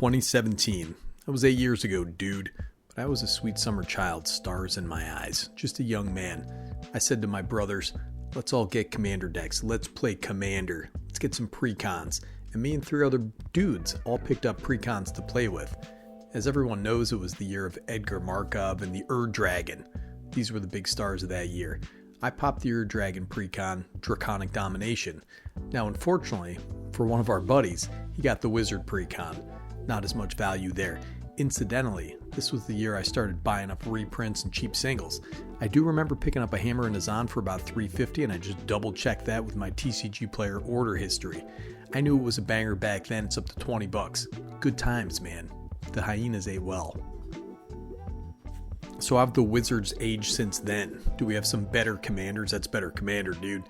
2017. That was 8 years ago, dude. But I was a sweet summer child, stars in my eyes. Just a young man. I said to my brothers, let's all get commander decks. Let's play commander. Let's get some precons. And me and 3 other dudes all picked up precons to play with. As everyone knows, it was the year of Edgar Markov and the Dragon. These were the big stars of that year. I popped the Dragon precon, Draconic Domination. Now, unfortunately, for one of our buddies, he got the Wizard precon. Not as much value there. Incidentally, this was the year I started buying up reprints and cheap singles. I do remember picking up a Hammer and a Zahn for about $3.50, and I just double checked that with my TCG player order history. I knew it was a banger back then. It's up to $20. Good times, man. The hyenas ate well. So how have the Wizards aged since then? Do we have some better commanders? That's better commander, dude.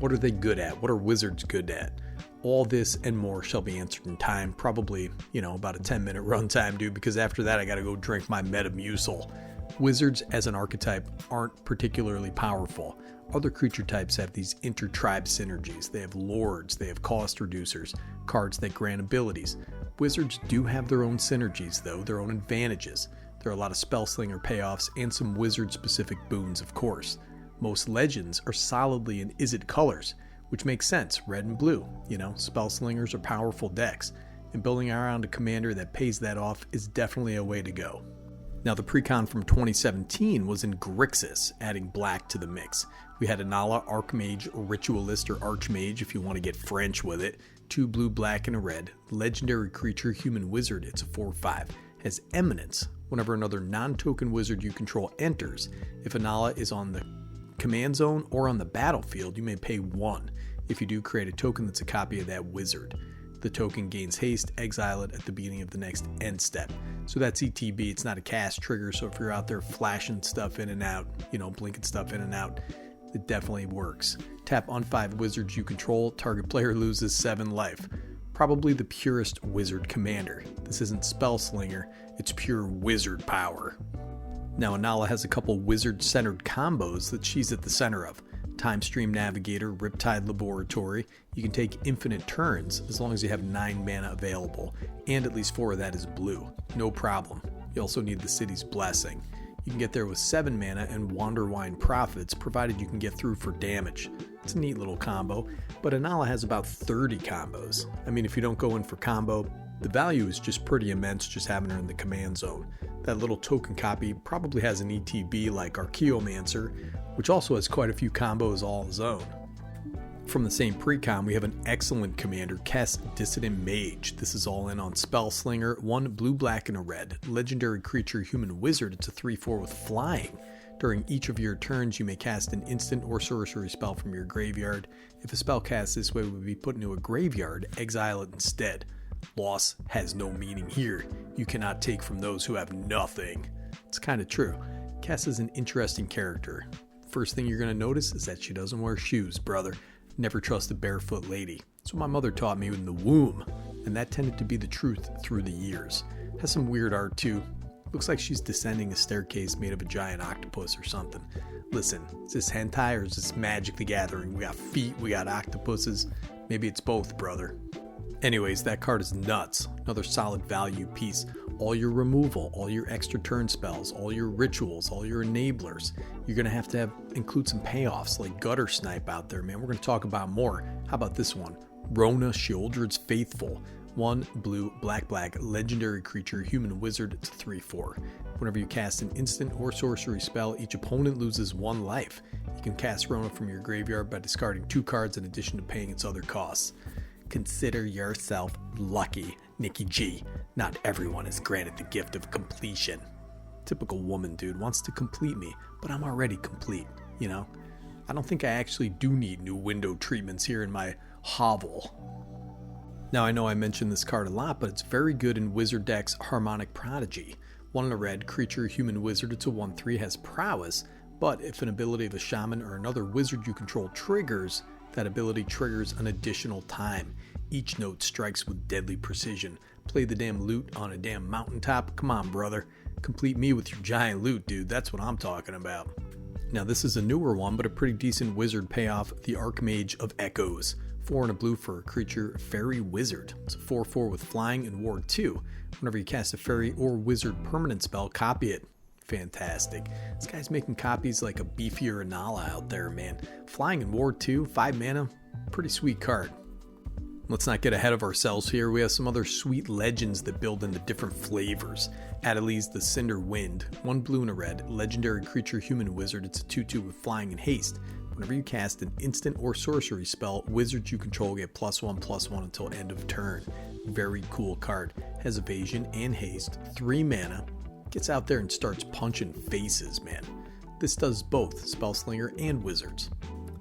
What are they good at? What are Wizards good at? All this and more shall be answered in time. Probably, about a 10-minute runtime, dude, because after that I gotta go drink my Metamucil. Wizards as an archetype aren't particularly powerful. Other creature types have these inter-tribe synergies. They have lords, they have cost reducers, cards that grant abilities. Wizards do have their own synergies, though, their own advantages. There are a lot of Spellslinger payoffs and some Wizard-specific boons, of course. Most legends are solidly in Izzet colors, which makes sense, red and blue. Spellslingers are powerful decks, and building around a commander that pays that off is definitely a way to go. Now, the precon from 2017 was in Grixis, adding black to the mix. We had Anala, Archmage, Ritualist, or Archmage if you want to get French with it, 2 blue, black, and a red. Legendary creature, human wizard, it's a 4/5. Has Eminence. Whenever another non-token wizard you control enters, if Anala is on the command zone or on the battlefield, you may pay 1. If you do, create a token that's a copy of that wizard. The token gains haste, exile it at the beginning of the next end step. So that's ETB, it's not a cast trigger, so if you're out there flashing stuff in and out, blinking stuff in and out, it definitely works. Tap on 5 wizards you control, target player loses 7 life. Probably the purest wizard commander. This isn't Spellslinger, it's pure wizard power. Now, Anala has a couple wizard-centered combos that she's at the center of. Time Stream Navigator, Riptide Laboratory. You can take infinite turns as long as you have 9 mana available, and at least 4 of that is blue. No problem. You also need the City's Blessing. You can get there with 7 mana and Wanderwine Profits, provided you can get through for damage. It's a neat little combo, but Anala has about 30 combos. If you don't go in for combo, the value is just pretty immense just having her in the command zone. That little token copy probably has an ETB like Archaeomancer, which also has quite a few combos all its own. From the same precon, we have an excellent commander, Kess, Dissident Mage. This is all in on Spellslinger, 1 blue, black, and a red. Legendary creature, human wizard, it's a 3/4 with flying. During each of your turns, you may cast an instant or sorcery spell from your graveyard. If a spell cast this way would be put into a graveyard, exile it instead. Loss has no meaning here. You cannot take from those who have nothing. It's kind of true. Kess is an interesting character. First thing you're going to notice is that she doesn't wear shoes, brother. Never trust a barefoot lady. That's what my mother taught me in the womb, and that tended to be the truth through the years. Has some weird art too. Looks like she's descending a staircase made of a giant octopus or something. Listen, is this hentai or is this Magic the Gathering? We got feet, we got octopuses. Maybe it's both, brother. Anyways, that card is nuts. Another solid value piece. All your removal, all your extra turn spells, all your rituals, all your enablers. You're going to have include some payoffs like Gutter Snipe out there, man. We're going to talk about more. How about this one? Rona Sheoldred's Faithful. 1 blue, black, legendary creature, human wizard, it's a 3/4. Whenever you cast an instant or sorcery spell, each opponent loses 1 life. You can cast Rona from your graveyard by discarding 2 cards in addition to paying its other costs. Consider yourself lucky, Nikki G. Not everyone is granted the gift of completion. Typical woman, dude, wants to complete me, but I'm already complete, I don't think I actually do need new window treatments here in my hovel. Now, I know I mentioned this card a lot, but it's very good in Wizard decks Harmonic Prodigy. 1 in a red, creature, human wizard, it's a 1/3, has prowess, but if an ability of a shaman or another wizard you control triggers, that ability triggers an additional time. Each note strikes with deadly precision. Play the damn lute on a damn mountaintop? Come on, brother. Complete me with your giant lute, dude. That's what I'm talking about. Now, this is a newer one, but a pretty decent wizard payoff, the Archmage of Echoes. 4 and a blue for a creature, Fairy Wizard. It's a 4/4 with flying and ward 2. Whenever you cast a fairy or wizard permanent spell, copy it. Fantastic. This guy's making copies like a beefier Anala out there, man. Flying and ward 2, 5 mana, pretty sweet card. Let's not get ahead of ourselves here. We have some other sweet legends that build into different flavors. Adeli's the Cinder Wind, 1 blue and a red, legendary creature, human wizard. It's a 2/2 with flying and haste. Whenever you cast an instant or sorcery spell, wizards you control get +1/+1 until end of turn. Very cool card. Has evasion and haste, 3 mana. Gets out there and starts punching faces, man. This does both Spellslinger and wizards.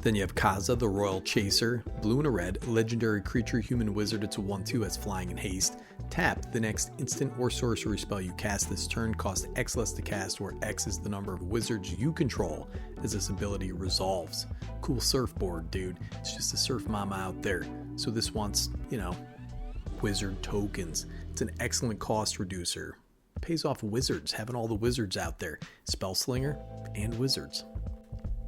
Then you have Kaza, the Royal Chaser, blue and a red, legendary creature, human wizard. It's a 1/2, has flying and haste. Tap, the next instant or sorcery spell you cast this turn costs X less to cast, where X is the number of wizards you control as this ability resolves. Cool surfboard, dude. It's just a surf mama out there. So this wants, wizard tokens. It's an excellent cost reducer. Pays off wizards, having all the wizards out there. Spellslinger and wizards.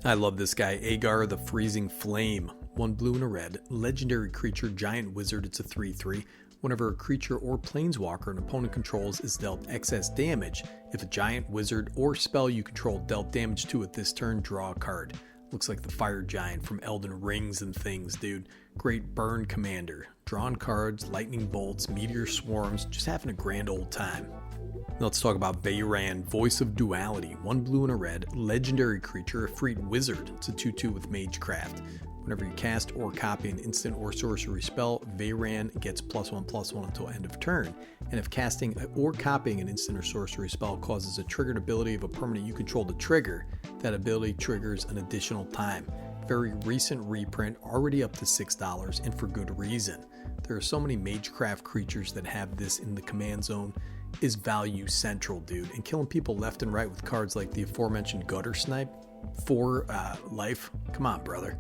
I love this guy, Agar the Freezing Flame. 1 blue and a red, legendary creature, giant wizard. It's a 3/3. Whenever a creature or planeswalker an opponent controls is dealt excess damage, if a giant, wizard, or spell you control dealt damage to it this turn, draw a card. Looks like the fire giant from Elden Rings and things, dude. Great burn commander. Drawn cards, lightning bolts, meteor swarms, just having a grand old time. Let's talk about Veyran, Voice of Duality, 1 blue and a red, legendary creature, a Freed Wizard. It's a 2/2 with Magecraft. Whenever you cast or copy an instant or sorcery spell, Veyran gets +1/+1 until end of turn. And if casting or copying an instant or sorcery spell causes a triggered ability of a permanent you control to trigger, that ability triggers an additional time. Very recent reprint, already up to $6, and for good reason. There are so many Magecraft creatures that have this in the command zone. Is value central, dude, and killing people left and right with cards like the aforementioned Gutter Snipe for life. Come on, brother.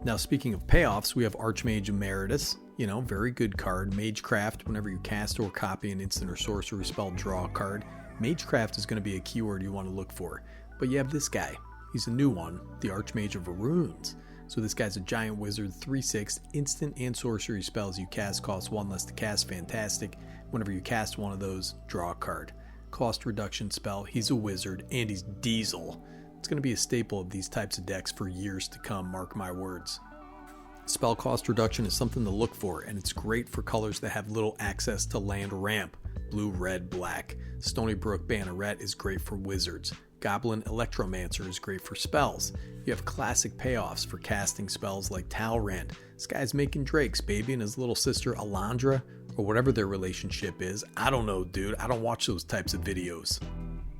Now, speaking of payoffs, we have Archmage Emeritus. Very good card. Magecraft, whenever you cast or copy an instant or sorcery spell, draw a card. Magecraft is going to be a keyword you want to look for. But you have this guy. He's a new one, the Archmage of Runes. So this guy's a giant wizard, 3/6, instant and sorcery spells you cast cost 1 less to cast. Fantastic. Whenever you cast one of those, draw a card. Cost reduction spell, he's a wizard, and he's diesel. It's going to be a staple of these types of decks for years to come, mark my words. Spell cost reduction is something to look for, and it's great for colors that have little access to land ramp. Blue, red, black. Stony Brook Banneret is great for wizards. Goblin Electromancer is great for spells. You have classic payoffs for casting spells like Talrand. This guy's making drakes, baby, and his little sister Alondra, or whatever their relationship is. I don't know, dude. I don't watch those types of videos.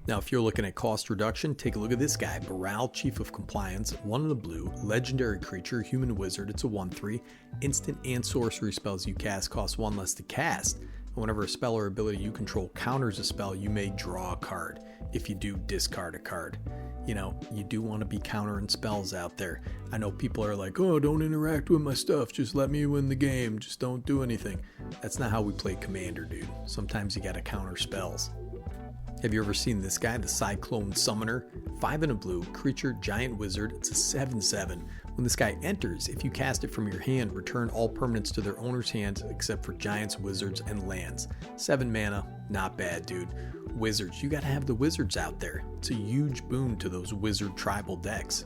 Now, if you're looking at cost reduction, take a look at this guy. Baral, Chief of Compliance, 1 in the blue, legendary creature, human wizard. It's a 1/3. Instant and sorcery spells you cast cost 1 less to cast. And whenever a spell or ability you control counters a spell, you may draw a card. If you do, discard a card. You do want to be countering spells out there. I know people are like, oh, don't interact with my stuff. Just let me win the game. Just don't do anything. That's not how we play Commander, dude. Sometimes you got to counter spells. Have you ever seen this guy, the Cyclone Summoner? 5 in a blue, creature, giant wizard. It's a 7/7. When this guy enters, if you cast it from your hand, return all permanents to their owner's hands except for giants, wizards, and lands. 7 mana, not bad, dude. Wizards, you gotta have the wizards out there. It's a huge boon to those wizard tribal decks.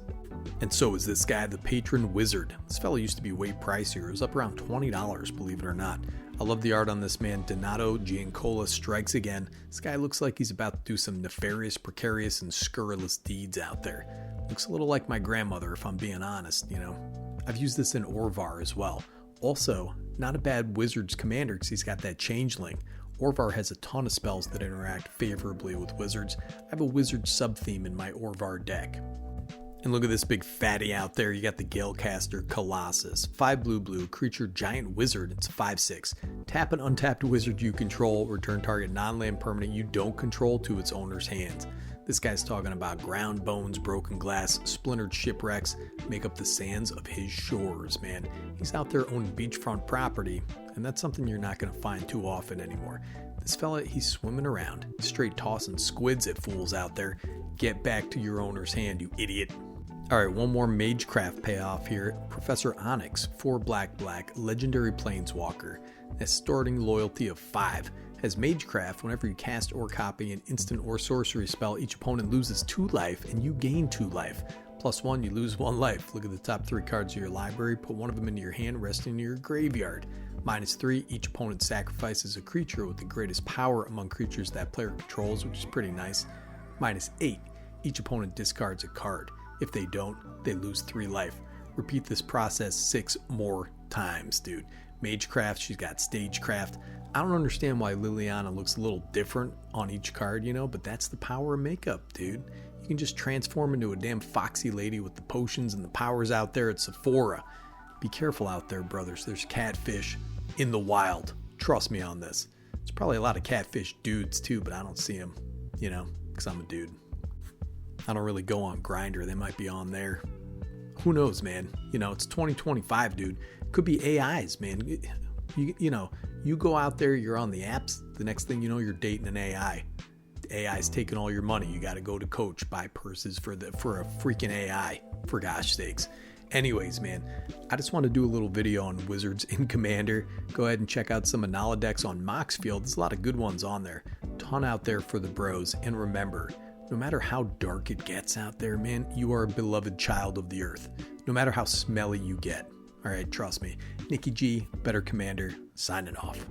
And so is this guy, the Patron Wizard. This fellow used to be way pricier. It was up around $20, believe it or not. I love the art on this man. Donato Giancola strikes again. This guy looks like he's about to do some nefarious, precarious, and scurrilous deeds out there. Looks a little like my grandmother, if I'm being honest, I've used this in Orvar as well. Also, not a bad Wizards commander because he's got that changeling. Orvar has a ton of spells that interact favorably with wizards. I have a wizard sub-theme in my Orvar deck. And look at this big fatty out there. You got the Galecaster Colossus. 5 blue, creature, giant wizard. It's 5/6. Tap an untapped wizard you control. Return target non-land permanent you don't control to its owner's hands. This guy's talking about ground bones, broken glass, splintered shipwrecks. Make up the sands of his shores, man. He's out there owning beachfront property, and that's something you're not going to find too often anymore. This fella, he's swimming around, straight tossing squids at fools out there. Get back to your owner's hand, you idiot. All right, one more Magecraft payoff here. Professor Onyx, 4 black, legendary planeswalker. A starting loyalty of 5. Has Magecraft, whenever you cast or copy an instant or sorcery spell, each opponent loses 2 life and you gain 2 life. +1, you lose 1 life. Look at the top 3 cards of your library, put one of them into your hand, resting in your graveyard. -3, each opponent sacrifices a creature with the greatest power among creatures that player controls, which is pretty nice. -8, each opponent discards a card. If they don't, they lose 3 life. Repeat this process 6 more times, dude. Magecraft, she's got Stagecraft. I don't understand why Liliana looks a little different on each card, but that's the power of makeup, dude. You can just transform into a damn foxy lady with the potions and the powers out there at Sephora. Be careful out there, brothers. There's catfish in the wild. Trust me on this. There's probably a lot of catfish dudes too, but I don't see them, because I'm a dude. I don't really go on Grindr. They might be on there. Who knows, man? It's 2025, dude. Could be AIs, man. You go out there, you're on the apps. The next thing you know, you're dating an AI. The AI's taking all your money. You got to go to Coach, buy purses for a freaking AI, for gosh sakes. Anyways, man, I just want to do a little video on Wizards in Commander. Go ahead and check out some Anala decks on Moxfield. There's a lot of good ones on there. Ton out there for the bros. And remember, no matter how dark it gets out there, man, you are a beloved child of the earth. No matter how smelly you get. All right, trust me. Nikki G, Better Commander, signing off.